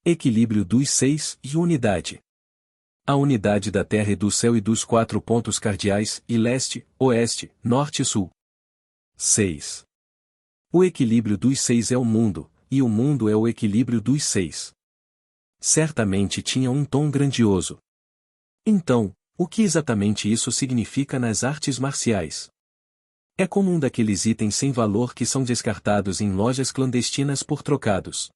Equilíbrio dos seis e unidade. A unidade da Terra e do céu e dos 4 pontos cardeais, e leste, oeste, norte e sul. 6. O equilíbrio dos seis é o mundo, e o mundo é o equilíbrio dos seis. Certamente tinha um tom grandioso. Então, o que exatamente isso significa nas artes marciais? É como um daqueles itens sem valor que são descartados em lojas clandestinas por trocados.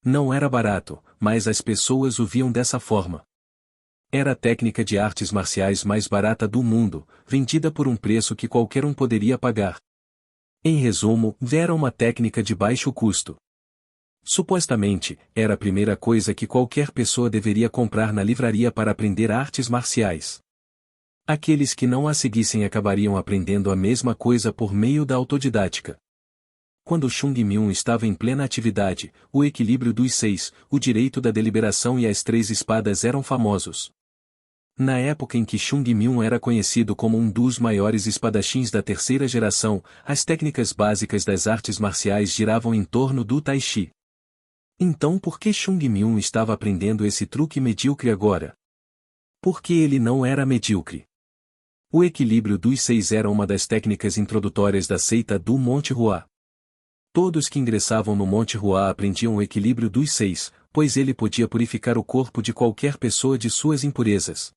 Não era barato, mas as pessoas o viam dessa forma. Era a técnica de artes marciais mais barata do mundo, vendida por um preço que qualquer um poderia pagar. Em resumo, era uma técnica de baixo custo. Supostamente, era a primeira coisa que qualquer pessoa deveria comprar na livraria para aprender artes marciais. Aqueles que não a seguissem acabariam aprendendo a mesma coisa por meio da autodidática. Quando Chung Myung estava em plena atividade, o equilíbrio dos seis, o direito da deliberação e as 3 espadas eram famosos. Na época em que Chung Myung era conhecido como um dos maiores espadachins da terceira geração, as técnicas básicas das artes marciais giravam em torno do Tai Chi. Então por que Chung Myung estava aprendendo esse truque medíocre agora? Porque ele não era medíocre. O equilíbrio dos seis era uma das técnicas introdutórias da seita do Monte Hua. Todos que ingressavam no Monte Hua aprendiam o equilíbrio dos seis, pois ele podia purificar o corpo de qualquer pessoa de suas impurezas.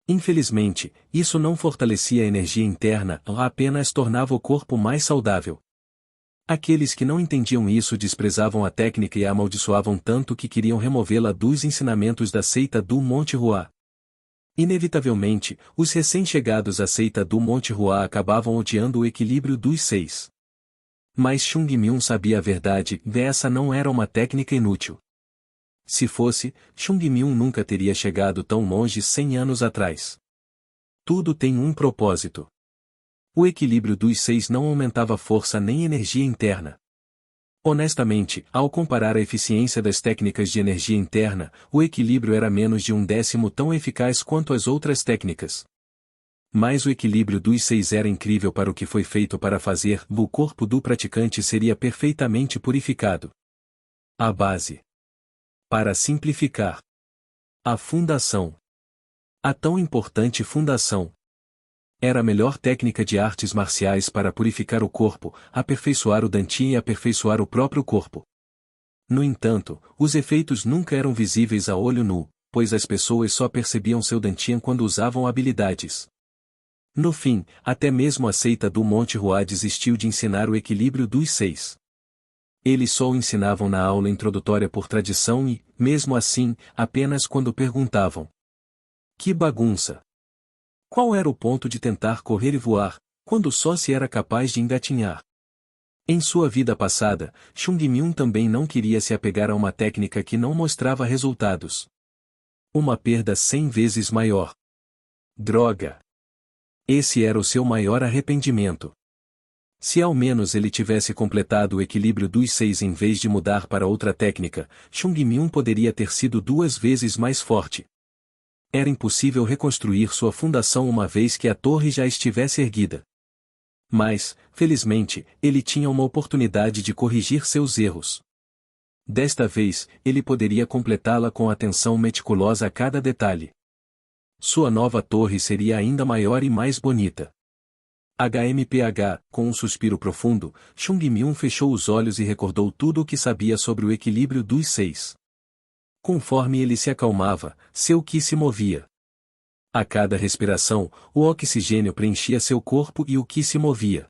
Infelizmente, isso não fortalecia a energia interna, apenas tornava o corpo mais saudável. Aqueles que não entendiam isso desprezavam a técnica e a amaldiçoavam tanto que queriam removê-la dos ensinamentos da seita do Monte Hua. Inevitavelmente, os recém-chegados à seita do Monte Hua acabavam odiando o equilíbrio dos seis. Mas Chung Myung sabia a verdade, essa não era uma técnica inútil. Se fosse, Chung Myung nunca teria chegado tão longe 100 anos atrás. Tudo tem um propósito. O equilíbrio dos seis não aumentava força nem energia interna. Honestamente, ao comparar a eficiência das técnicas de energia interna, o equilíbrio era menos de 1/10 tão eficaz quanto as outras técnicas. Mas o equilíbrio dos seis era incrível para o que foi feito para fazer, o corpo do praticante seria perfeitamente purificado. A base. Para simplificar. A fundação. A tão importante fundação. Era a melhor técnica de artes marciais para purificar o corpo, aperfeiçoar o dantian e aperfeiçoar o próprio corpo. No entanto, os efeitos nunca eram visíveis a olho nu, pois as pessoas só percebiam seu dantian quando usavam habilidades. No fim, até mesmo a seita do Monte Hua desistiu de ensinar o equilíbrio dos seis. Eles só o ensinavam na aula introdutória por tradição e, mesmo assim, apenas quando perguntavam. Que bagunça! Qual era o ponto de tentar correr e voar, quando só se era capaz de engatinhar? Em sua vida passada, Chung Myung também não queria se apegar a uma técnica que não mostrava resultados. Uma perda 100 vezes maior. Droga! Esse era o seu maior arrependimento. Se ao menos ele tivesse completado o equilíbrio dos seis em vez de mudar para outra técnica, Chung Myung poderia ter sido 2 vezes mais forte. Era impossível reconstruir sua fundação uma vez que a torre já estivesse erguida. Mas, felizmente, ele tinha uma oportunidade de corrigir seus erros. Desta vez, ele poderia completá-la com atenção meticulosa a cada detalhe. Sua nova torre seria ainda maior e mais bonita. HMPH, com um suspiro profundo, Chung Myung fechou os olhos e recordou tudo o que sabia sobre o equilíbrio dos seis. Conforme ele se acalmava, seu ki se movia. A cada respiração, o oxigênio preenchia seu corpo e o ki se movia.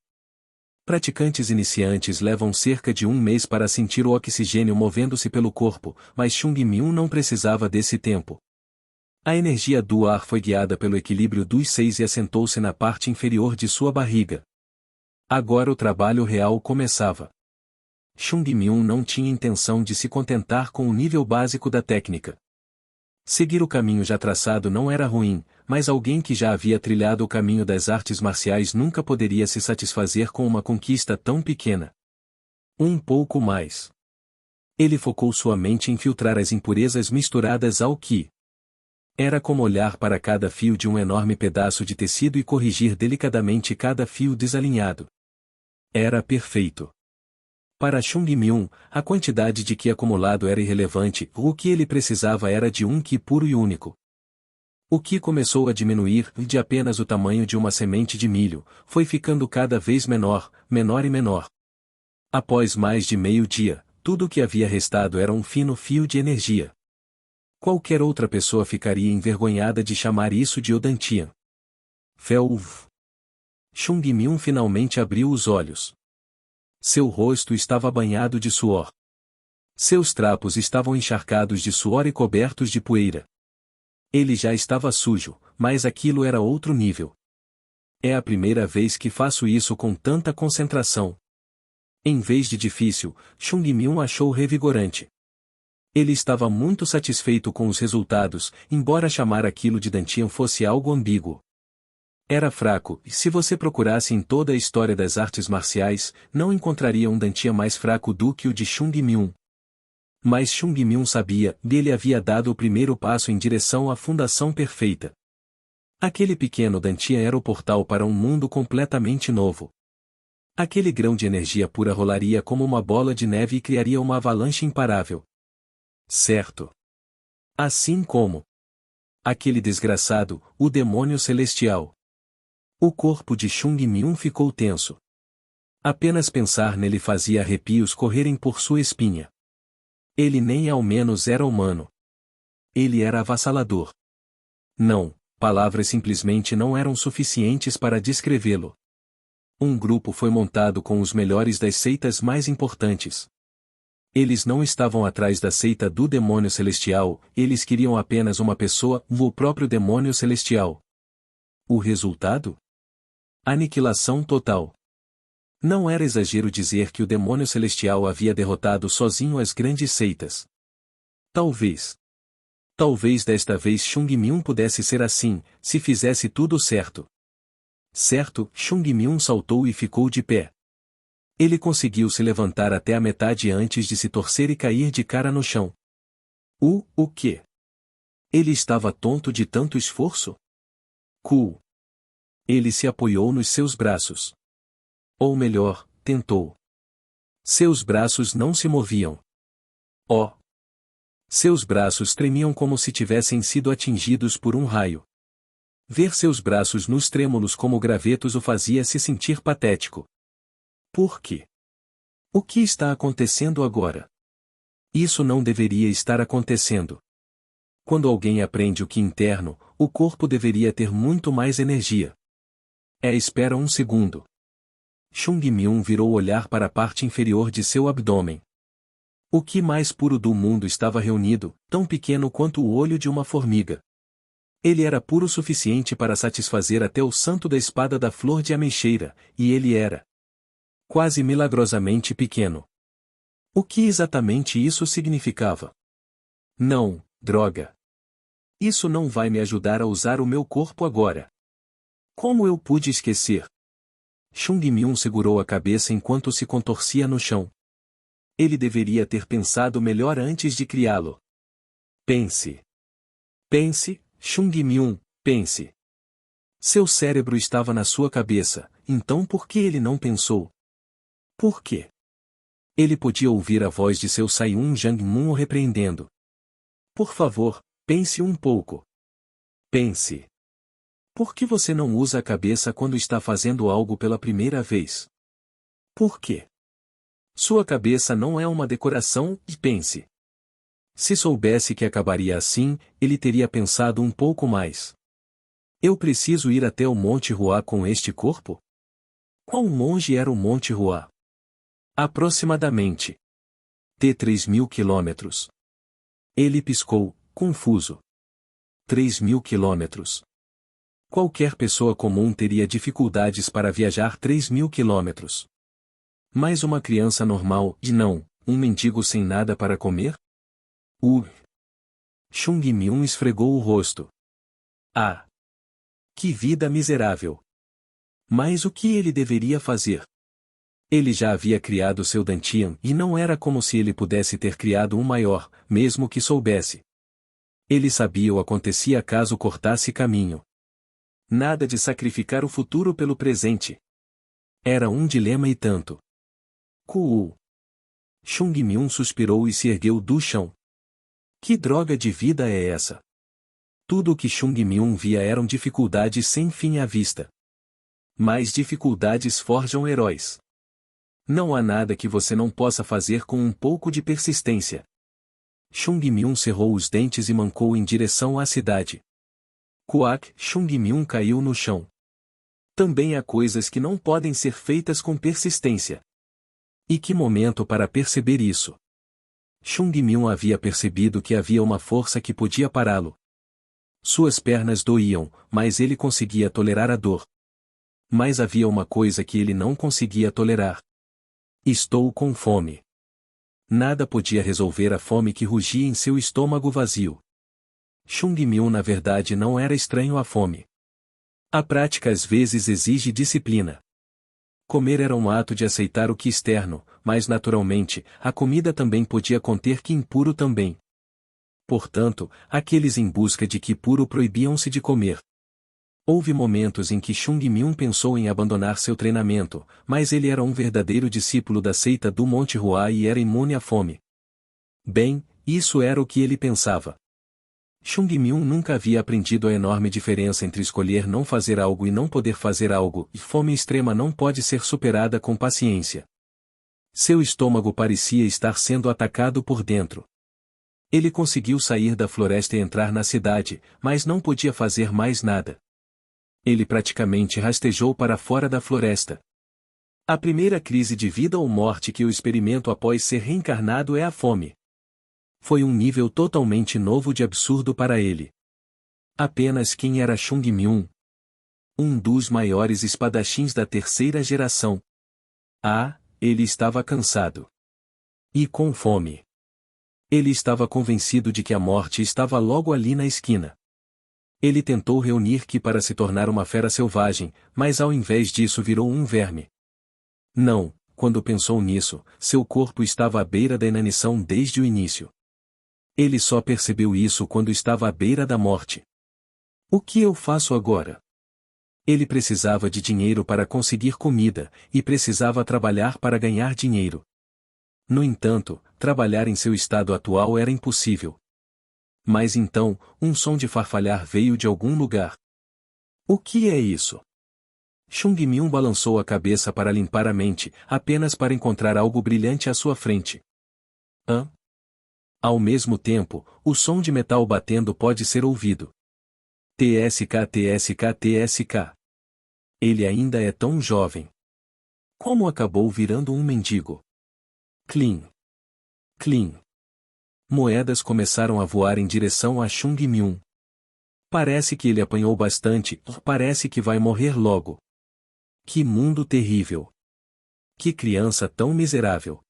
Praticantes iniciantes levam cerca de 1 mês para sentir o oxigênio movendo-se pelo corpo, mas Chung Myung não precisava desse tempo. A energia do ar foi guiada pelo equilíbrio dos seis e assentou-se na parte inferior de sua barriga. Agora o trabalho real começava. Chung Myung não tinha intenção de se contentar com o nível básico da técnica. Seguir o caminho já traçado não era ruim, mas alguém que já havia trilhado o caminho das artes marciais nunca poderia se satisfazer com uma conquista tão pequena. Um pouco mais. Ele focou sua mente em filtrar as impurezas misturadas ao ki. Era como olhar para cada fio de um enorme pedaço de tecido e corrigir delicadamente cada fio desalinhado. Era perfeito. Para Chung Myung, a quantidade de Qi acumulado era irrelevante, o que ele precisava era de um Qi puro e único. O Qi começou a diminuir, e de apenas o tamanho de uma semente de milho, foi ficando cada vez menor, menor e menor. Após mais de meio-dia, tudo o que havia restado era um fino fio de energia. Qualquer outra pessoa ficaria envergonhada de chamar isso de Odantian. Felv. Chung Myung finalmente abriu os olhos. Seu rosto estava banhado de suor. Seus trapos estavam encharcados de suor e cobertos de poeira. Ele já estava sujo, mas aquilo era outro nível. É a primeira vez que faço isso com tanta concentração. Em vez de difícil, Chung Myung achou revigorante. Ele estava muito satisfeito com os resultados, embora chamar aquilo de Dantian fosse algo ambíguo. Era fraco, e se você procurasse em toda a história das artes marciais, não encontraria um Dantian mais fraco do que o de Chung Myung. Mas Chung Myung sabia, e ele havia dado o primeiro passo em direção à fundação perfeita. Aquele pequeno Dantian era o portal para um mundo completamente novo. Aquele grão de energia pura rolaria como uma bola de neve e criaria uma avalanche imparável. Certo. Assim como aquele desgraçado, o demônio celestial. O corpo de Chung Myung ficou tenso. Apenas pensar nele fazia arrepios correrem por sua espinha. Ele nem ao menos era humano. Ele era avassalador. Não, palavras simplesmente não eram suficientes para descrevê-lo. Um grupo foi montado com os melhores das seitas mais importantes. Eles não estavam atrás da seita do demônio celestial, eles queriam apenas uma pessoa, o próprio demônio celestial. O resultado? Aniquilação total. Não era exagero dizer que o demônio celestial havia derrotado sozinho as grandes seitas. Talvez. Talvez desta vez Chung Myung pudesse ser assim, se fizesse tudo certo. Certo, Chung Myung saltou e ficou de pé. Ele conseguiu se levantar até a metade antes de se torcer e cair de cara no chão. O quê? Ele estava tonto de tanto esforço? Cool. Ele se apoiou nos seus braços. Ou melhor, tentou. Seus braços não se moviam. Oh! Seus braços tremiam como se tivessem sido atingidos por um raio. Ver seus braços nus trêmulos como gravetos o fazia se sentir patético. Por quê? O que está acontecendo agora? Isso não deveria estar acontecendo. Quando alguém aprende o que interno, o corpo deveria ter muito mais energia. Espera um segundo. Chung Myung virou olhar para a parte inferior de seu abdômen. O que mais puro do mundo estava reunido, tão pequeno quanto o olho de uma formiga. Ele era puro o suficiente para satisfazer até o santo da espada da flor de ameixeira, e ele era quase milagrosamente pequeno. O que exatamente isso significava? Não, droga. Isso não vai me ajudar a usar o meu corpo agora. Como eu pude esquecer? Chung Myung segurou a cabeça enquanto se contorcia no chão. Ele deveria ter pensado melhor antes de criá-lo. Pense. Pense, Chung Myung, pense. Seu cérebro estava na sua cabeça, então por que ele não pensou? Por quê? Ele podia ouvir a voz de seu Sai-un Jang-moon o repreendendo. Por favor, pense um pouco. Pense. Por que você não usa a cabeça quando está fazendo algo pela primeira vez? Por quê? Sua cabeça não é uma decoração, e pense. Se soubesse que acabaria assim, ele teria pensado um pouco mais. Eu preciso ir até o Monte Hua com este corpo? Quão longe era o Monte Hua? Aproximadamente. 3.000 quilômetros. Ele piscou, confuso. 3.000 quilômetros. Qualquer pessoa comum teria dificuldades para viajar 3.000 quilômetros. Mas uma criança normal, e não, um mendigo sem nada para comer? Chung Myung esfregou o rosto. Ah! Que vida miserável! Mas o que ele deveria fazer? Ele já havia criado seu Dantian e não era como se ele pudesse ter criado um maior, mesmo que soubesse. Ele sabia o acontecia caso cortasse caminho. Nada de sacrificar o futuro pelo presente. Era um dilema e tanto. Cool. Chung Myung suspirou e se ergueu do chão. Que droga de vida é essa? Tudo o que Chung Myung via eram dificuldades sem fim à vista. Mas dificuldades forjam heróis. Não há nada que você não possa fazer com um pouco de persistência. Chung Myung cerrou os dentes e mancou em direção à cidade. Quack, Chung Myung caiu no chão. Também há coisas que não podem ser feitas com persistência. E que momento para perceber isso? Chung Myung havia percebido que havia uma força que podia pará-lo. Suas pernas doíam, mas ele conseguia tolerar a dor. Mas havia uma coisa que ele não conseguia tolerar. Estou com fome. Nada podia resolver a fome que rugia em seu estômago vazio. Chung Myung na verdade não era estranho à fome. A prática às vezes exige disciplina. Comer era um ato de aceitar o que externo, mas naturalmente, a comida também podia conter que impuro também. Portanto, aqueles em busca de que puro proibiam-se de comer. Houve momentos em que Chung Myung pensou em abandonar seu treinamento, mas ele era um verdadeiro discípulo da seita do Monte Hua e era imune à fome. Bem, isso era o que ele pensava. Chung Myung nunca havia aprendido a enorme diferença entre escolher não fazer algo e não poder fazer algo, e fome extrema não pode ser superada com paciência. Seu estômago parecia estar sendo atacado por dentro. Ele conseguiu sair da floresta e entrar na cidade, mas não podia fazer mais nada. Ele praticamente rastejou para fora da floresta. A primeira crise de vida ou morte que eu experimento após ser reencarnado é a fome. Foi um nível totalmente novo de absurdo para ele. Apenas quem era Chung Myung? Um dos maiores espadachins da terceira geração. Ah, ele estava cansado. E com fome. Ele estava convencido de que a morte estava logo ali na esquina. Ele tentou reunir Ki para se tornar uma fera selvagem, mas ao invés disso virou um verme. Não, quando pensou nisso, seu corpo estava à beira da inanição desde o início. Ele só percebeu isso quando estava à beira da morte. O que eu faço agora? Ele precisava de dinheiro para conseguir comida, e precisava trabalhar para ganhar dinheiro. No entanto, trabalhar em seu estado atual era impossível. Mas então, um som de farfalhar veio de algum lugar. O que é isso? Chung Myung balançou a cabeça para limpar a mente, apenas para encontrar algo brilhante à sua frente. Hã? Ao mesmo tempo, o som de metal batendo pode ser ouvido. TSK TSK TSK. Ele ainda é tão jovem. Como acabou virando um mendigo? Clean. Clean. Moedas começaram a voar em direção a Chung Myung. Parece que ele apanhou bastante, parece que vai morrer logo. Que mundo terrível. Que criança tão miserável.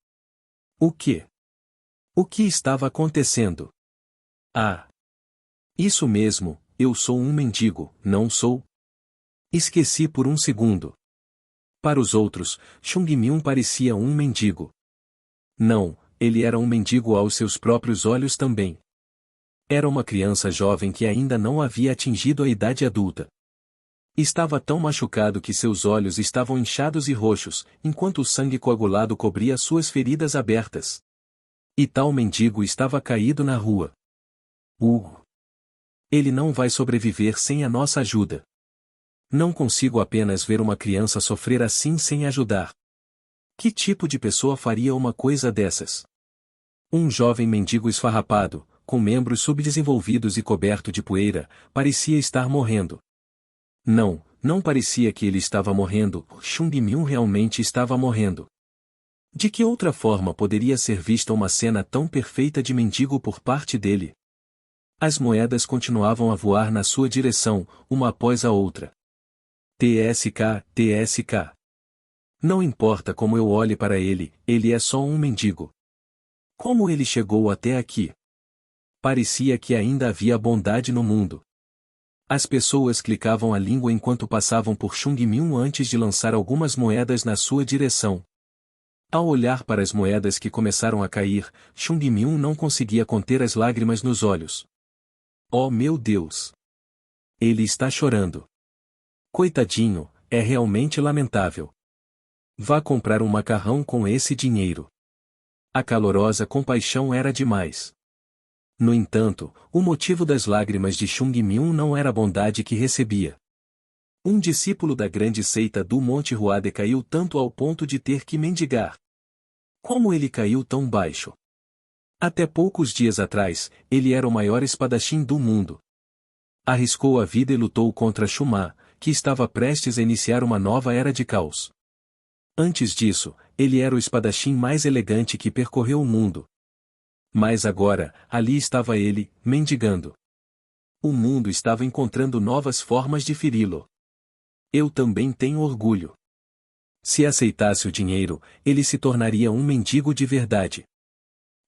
O quê? O que estava acontecendo? Ah! Isso mesmo, eu sou um mendigo, não sou? Esqueci por um segundo. Para os outros, Chung Myung parecia um mendigo. Não, ele era um mendigo aos seus próprios olhos também. Era uma criança jovem que ainda não havia atingido a idade adulta. Estava tão machucado que seus olhos estavam inchados e roxos, enquanto o sangue coagulado cobria suas feridas abertas. E tal mendigo estava caído na rua. Ele não vai sobreviver sem a nossa ajuda. Não consigo apenas ver uma criança sofrer assim sem ajudar. Que tipo de pessoa faria uma coisa dessas? Um jovem mendigo esfarrapado, com membros subdesenvolvidos e coberto de poeira, parecia estar morrendo. Não, não parecia que ele estava morrendo, Chung Myung realmente estava morrendo. De que outra forma poderia ser vista uma cena tão perfeita de mendigo por parte dele? As moedas continuavam a voar na sua direção, uma após a outra. TSK, TSK. Não importa como eu olhe para ele é só um mendigo. Como ele chegou até aqui? Parecia que ainda havia bondade no mundo. As pessoas clicavam a língua enquanto passavam por Chung Myung antes de lançar algumas moedas na sua direção. Ao olhar para as moedas que começaram a cair, Chung Myung não conseguia conter as lágrimas nos olhos. Oh meu Deus! Ele está chorando. Coitadinho, é realmente lamentável. Vá comprar um macarrão com esse dinheiro. A calorosa compaixão era demais. No entanto, o motivo das lágrimas de Chung Myung não era a bondade que recebia. Um discípulo da grande seita do Monte Hua decaiu tanto ao ponto de ter que mendigar. Como ele caiu tão baixo? Até poucos dias atrás, ele era o maior espadachim do mundo. Arriscou a vida e lutou contra Shuma, que estava prestes a iniciar uma nova era de caos. Antes disso, ele era o espadachim mais elegante que percorreu o mundo. Mas agora, ali estava ele, mendigando. O mundo estava encontrando novas formas de feri-lo. Eu também tenho orgulho. Se aceitasse o dinheiro, ele se tornaria um mendigo de verdade.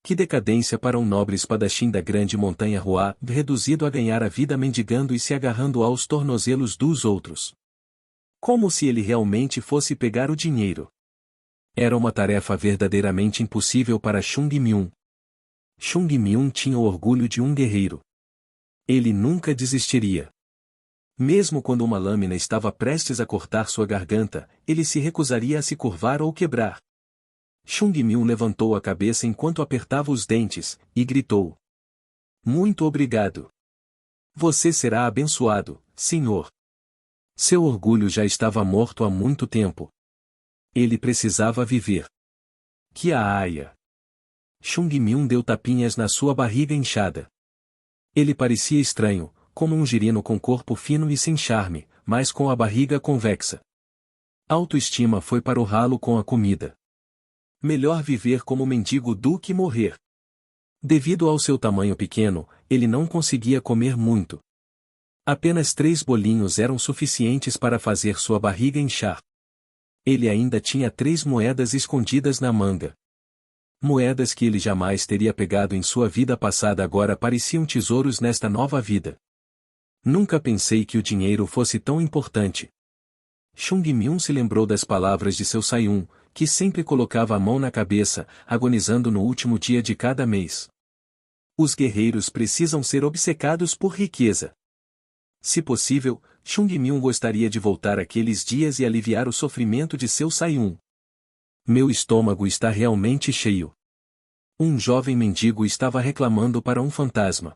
Que decadência para um nobre espadachim da grande montanha Hua, reduzido a ganhar a vida mendigando e se agarrando aos tornozelos dos outros. Como se ele realmente fosse pegar o dinheiro. Era uma tarefa verdadeiramente impossível para Chung Myung. Chung Myung tinha o orgulho de um guerreiro. Ele nunca desistiria. Mesmo quando uma lâmina estava prestes a cortar sua garganta, ele se recusaria a se curvar ou quebrar. Chung Myung levantou a cabeça enquanto apertava os dentes, e gritou. Muito obrigado. Você será abençoado, senhor. Seu orgulho já estava morto há muito tempo. Ele precisava viver. Que aia! Chung Myung deu tapinhas na sua barriga inchada. Ele parecia estranho, como um girino com corpo fino e sem charme, mas com a barriga convexa. Autoestima foi para o ralo com a comida. Melhor viver como mendigo do que morrer. Devido ao seu tamanho pequeno, ele não conseguia comer muito. Apenas 3 bolinhos eram suficientes para fazer sua barriga inchar. Ele ainda tinha 3 moedas escondidas na manga. Moedas que ele jamais teria pegado em sua vida passada agora pareciam tesouros nesta nova vida. Nunca pensei que o dinheiro fosse tão importante. Chung Myung se lembrou das palavras de seu Sayun, que sempre colocava a mão na cabeça, agonizando no último dia de cada mês. Os guerreiros precisam ser obcecados por riqueza. Se possível, Chung Myung gostaria de voltar àqueles dias e aliviar o sofrimento de seu Sayun. Meu estômago está realmente cheio. Um jovem mendigo estava reclamando para um fantasma.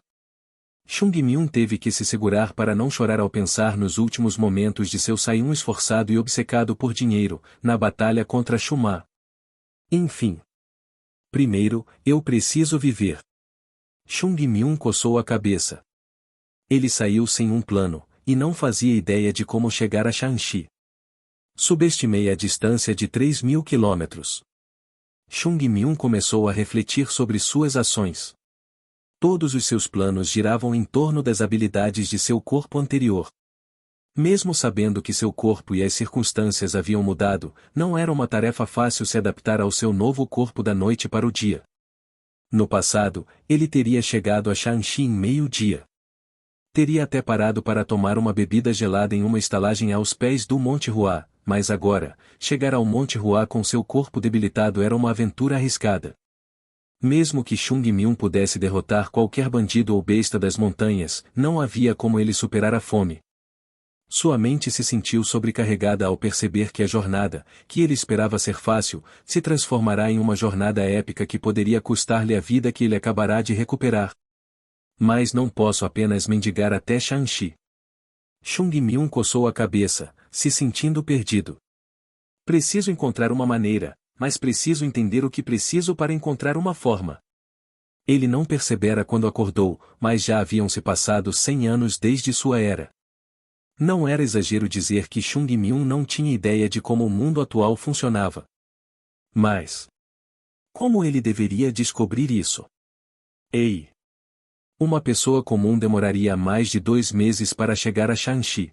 Chung Myung teve que se segurar para não chorar ao pensar nos últimos momentos de seu Sayun esforçado e obcecado por dinheiro, na batalha contra Shuma. Enfim. Primeiro, eu preciso viver. Chung Myung coçou a cabeça. Ele saiu sem um plano, e não fazia ideia de como chegar a Shanxi. Subestimei a distância de 3.000 quilômetros. Chung Myung começou a refletir sobre suas ações. Todos os seus planos giravam em torno das habilidades de seu corpo anterior. Mesmo sabendo que seu corpo e as circunstâncias haviam mudado, não era uma tarefa fácil se adaptar ao seu novo corpo da noite para o dia. No passado, ele teria chegado a Shanxi em meio-dia. Teria até parado para tomar uma bebida gelada em uma estalagem aos pés do Monte Hua, mas agora, chegar ao Monte Hua com seu corpo debilitado era uma aventura arriscada. Mesmo que Chung Myung pudesse derrotar qualquer bandido ou besta das montanhas, não havia como ele superar a fome. Sua mente se sentiu sobrecarregada ao perceber que a jornada, que ele esperava ser fácil, se transformará em uma jornada épica que poderia custar-lhe a vida que ele acabará de recuperar. Mas não posso apenas mendigar até Shanxi. Chung Myung coçou a cabeça, se sentindo perdido. Preciso encontrar uma maneira, mas preciso entender o que preciso para encontrar uma forma. Ele não percebera quando acordou, mas já haviam se passado 100 anos desde sua era. Não era exagero dizer que Chung Myung não tinha ideia de como o mundo atual funcionava. Mas como ele deveria descobrir isso? Ei! Uma pessoa comum demoraria mais de 2 meses para chegar a Shanxi.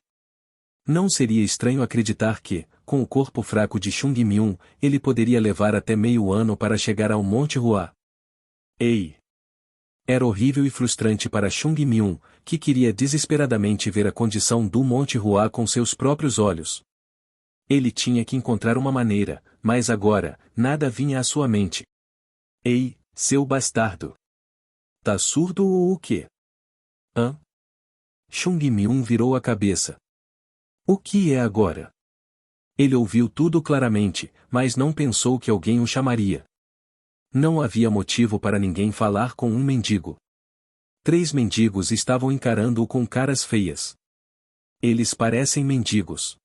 Não seria estranho acreditar que, com o corpo fraco de Chung Myung, ele poderia levar até meio ano para chegar ao Monte Hua. Ei! Era horrível e frustrante para Chung Myung, que queria desesperadamente ver a condição do Monte Hua com seus próprios olhos. Ele tinha que encontrar uma maneira, mas agora, nada vinha à sua mente. Ei, seu bastardo! Tá surdo ou o quê? Hã? Chung Myung virou a cabeça. O que é agora? Ele ouviu tudo claramente, mas não pensou que alguém o chamaria. Não havia motivo para ninguém falar com um mendigo. 3 mendigos estavam encarando-o com caras feias. Eles parecem mendigos.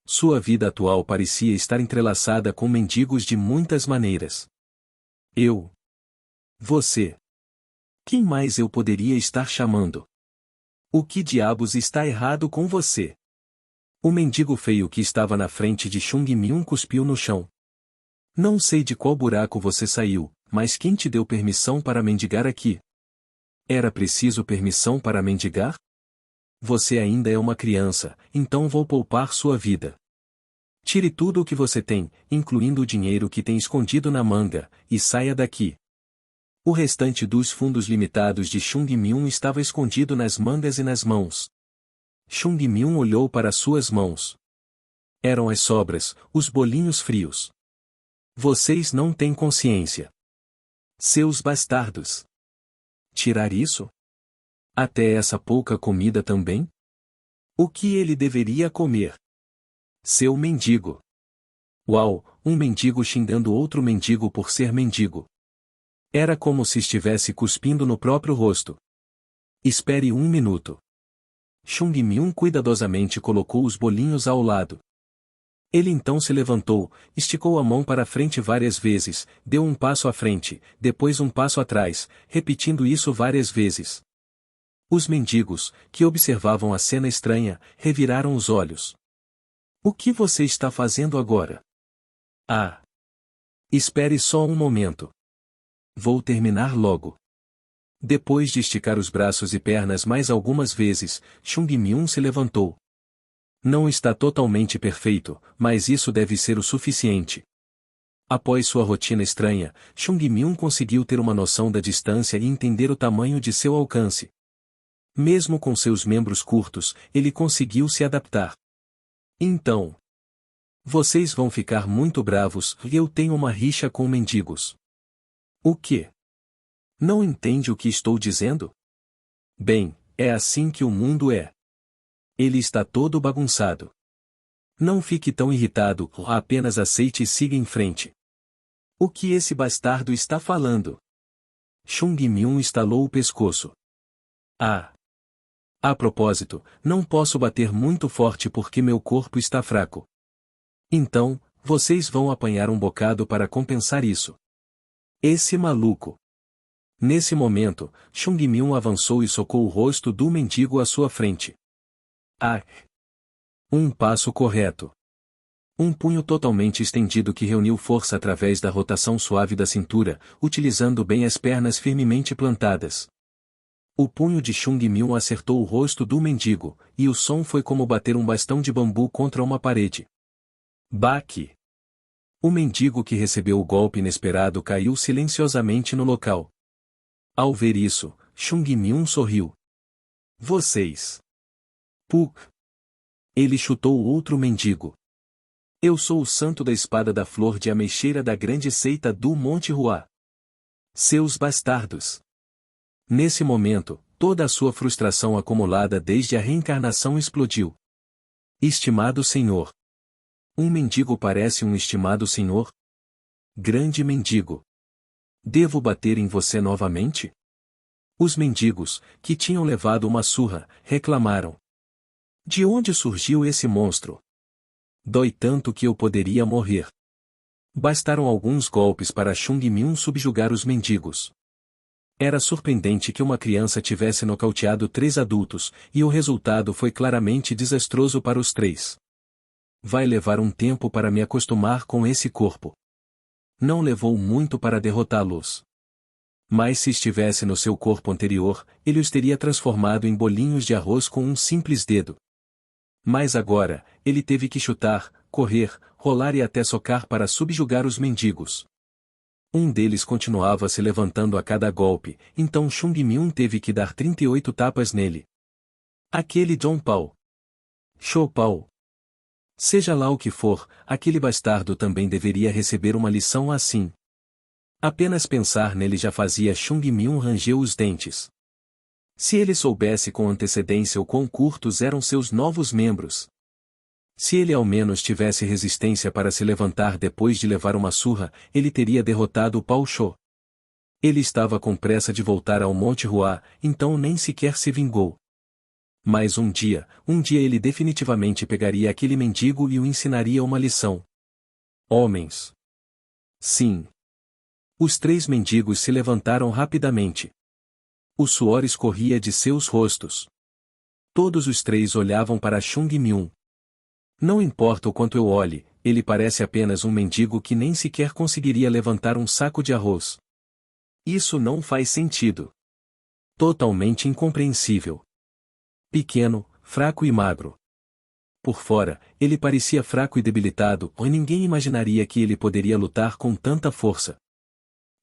Sua vida atual parecia estar entrelaçada com mendigos de muitas maneiras. Eu. Você. Quem mais eu poderia estar chamando? O que diabos está errado com você? O mendigo feio que estava na frente de Chung Myung cuspiu no chão. Não sei de qual buraco você saiu, mas quem te deu permissão para mendigar aqui? Era preciso permissão para mendigar? Você ainda é uma criança, então vou poupar sua vida. Tire tudo o que você tem, incluindo o dinheiro que tem escondido na manga, e saia daqui. O restante dos fundos limitados de Chung Myung estava escondido nas mangas e nas mãos. Chung Myung olhou para suas mãos. Eram as sobras, os bolinhos frios. Vocês não têm consciência. Seus bastardos. Tirar isso? Até essa pouca comida também? O que ele deveria comer? Seu mendigo. Uau, um mendigo xingando outro mendigo por ser mendigo. Era como se estivesse cuspindo no próprio rosto. Espere um minuto. Chung Myung cuidadosamente colocou os bolinhos ao lado. Ele então se levantou, esticou a mão para frente várias vezes, deu um passo à frente, depois um passo atrás, repetindo isso várias vezes. Os mendigos, que observavam a cena estranha, reviraram os olhos. O que você está fazendo agora? Ah! Espere só um momento. Vou terminar logo. Depois de esticar os braços e pernas mais algumas vezes, Chung Myung se levantou. Não está totalmente perfeito, mas isso deve ser o suficiente. Após sua rotina estranha, Chung Myung conseguiu ter uma noção da distância e entender o tamanho de seu alcance. Mesmo com seus membros curtos, ele conseguiu se adaptar. Então, vocês vão ficar muito bravos e eu tenho uma rixa com mendigos. O quê? Não entende o que estou dizendo? Bem, é assim que o mundo é. Ele está todo bagunçado. Não fique tão irritado, apenas aceite e siga em frente. O que esse bastardo está falando? Chung Myung estalou o pescoço. Ah! A propósito, não posso bater muito forte porque meu corpo está fraco. Então, vocês vão apanhar um bocado para compensar isso. Esse maluco. Nesse momento, Chung Myung avançou e socou o rosto do mendigo à sua frente. Ah! Um passo correto. Um punho totalmente estendido que reuniu força através da rotação suave da cintura, utilizando bem as pernas firmemente plantadas. O punho de Chung Myung acertou o rosto do mendigo, e o som foi como bater um bastão de bambu contra uma parede. Baque! O mendigo que recebeu o golpe inesperado caiu silenciosamente no local. Ao ver isso, Chung Myung sorriu. Vocês! Puk! Ele chutou o outro mendigo. Eu sou o santo da espada da flor de ameixeira da grande seita do Monte Hua. Seus bastardos! Nesse momento, toda a sua frustração acumulada desde a reencarnação explodiu. Estimado senhor! Um mendigo parece um estimado senhor? Grande mendigo! Devo bater em você novamente? Os mendigos, que tinham levado uma surra, reclamaram. De onde surgiu esse monstro? Dói tanto que eu poderia morrer. Bastaram alguns golpes para Chung Myung subjugar os mendigos. Era surpreendente que uma criança tivesse nocauteado 3 adultos, e o resultado foi claramente desastroso para os 3. Vai levar um tempo para me acostumar com esse corpo. Não levou muito para derrotá-los. Mas se estivesse no seu corpo anterior, ele os teria transformado em bolinhos de arroz com um simples dedo. Mas agora, ele teve que chutar, correr, rolar e até socar para subjugar os mendigos. Um deles continuava se levantando a cada golpe, então Chung Myung teve que dar 38 tapas nele. Aquele John Paul. Cho Paul. Seja lá o que for, aquele bastardo também deveria receber uma lição assim. Apenas pensar nele já fazia Chung Myung ranger os dentes. Se ele soubesse com antecedência o quão curtos eram seus novos membros. Se ele ao menos tivesse resistência para se levantar depois de levar uma surra, ele teria derrotado o Pao Sho. Ele estava com pressa de voltar ao Monte Hua, então nem sequer se vingou. Mas um dia ele definitivamente pegaria aquele mendigo e o ensinaria uma lição. Homens. Sim. Os 3 mendigos se levantaram rapidamente. O suor escorria de seus rostos. Todos os 3 olhavam para Chung Myung. Não importa o quanto eu olhe, ele parece apenas um mendigo que nem sequer conseguiria levantar um saco de arroz. Isso não faz sentido. Totalmente incompreensível. Pequeno, fraco e magro. Por fora, ele parecia fraco e debilitado, e ninguém imaginaria que ele poderia lutar com tanta força.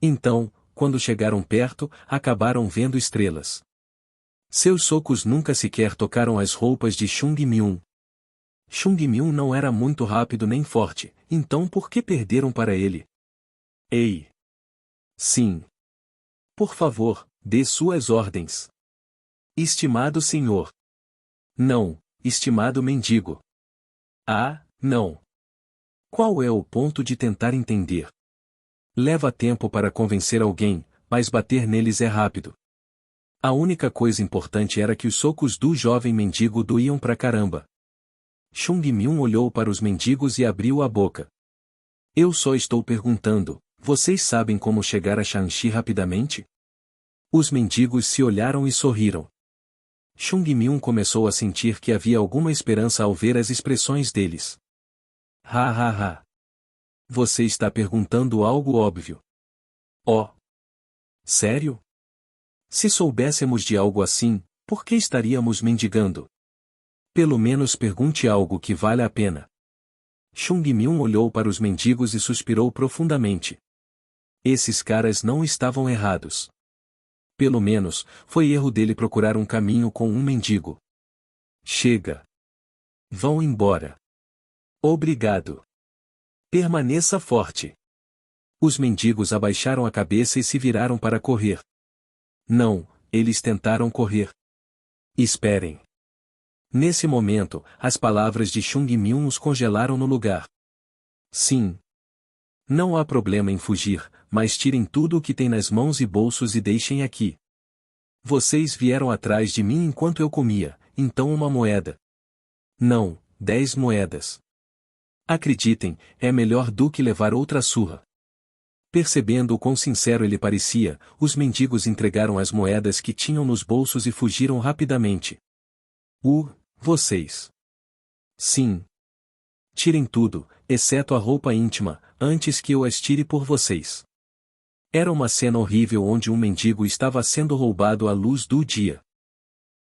Então, quando chegaram perto, acabaram vendo estrelas. Seus socos nunca sequer tocaram as roupas de Chung Myung. Chung Myung não era muito rápido nem forte, então por que perderam para ele? Ei! Sim. Por favor, dê suas ordens. Estimado senhor. Não, estimado mendigo. Ah, não. Qual é o ponto de tentar entender? Leva tempo para convencer alguém, mas bater neles é rápido. A única coisa importante era que os socos do jovem mendigo doíam pra caramba. Chung Myung olhou para os mendigos e abriu a boca. Eu só estou perguntando, vocês sabem como chegar a Shanxi rapidamente? Os mendigos se olharam e sorriram. Chung Myung começou a sentir que havia alguma esperança ao ver as expressões deles. Ha ha ha. Você está perguntando algo óbvio. Oh. Sério? Se soubéssemos de algo assim, por que estaríamos mendigando? Pelo menos pergunte algo que valha a pena. Chung Myung olhou para os mendigos e suspirou profundamente. Esses caras não estavam errados. Pelo menos, foi erro dele procurar um caminho com um mendigo. Chega. Vão embora. Obrigado. Permaneça forte. Os mendigos abaixaram a cabeça e se viraram para correr. Não, eles tentaram correr. Esperem. Nesse momento, as palavras de Chung Myung os congelaram no lugar. Sim. Não há problema em fugir, mas tirem tudo o que tem nas mãos e bolsos e deixem aqui. Vocês vieram atrás de mim enquanto eu comia, então uma moeda. Não, 10 moedas. Acreditem, é melhor do que levar outra surra. Percebendo o quão sincero ele parecia, os mendigos entregaram as moedas que tinham nos bolsos e fugiram rapidamente. Vocês. Sim. Tirem tudo, exceto a roupa íntima, antes que eu as tire por vocês. Era uma cena horrível onde um mendigo estava sendo roubado à luz do dia.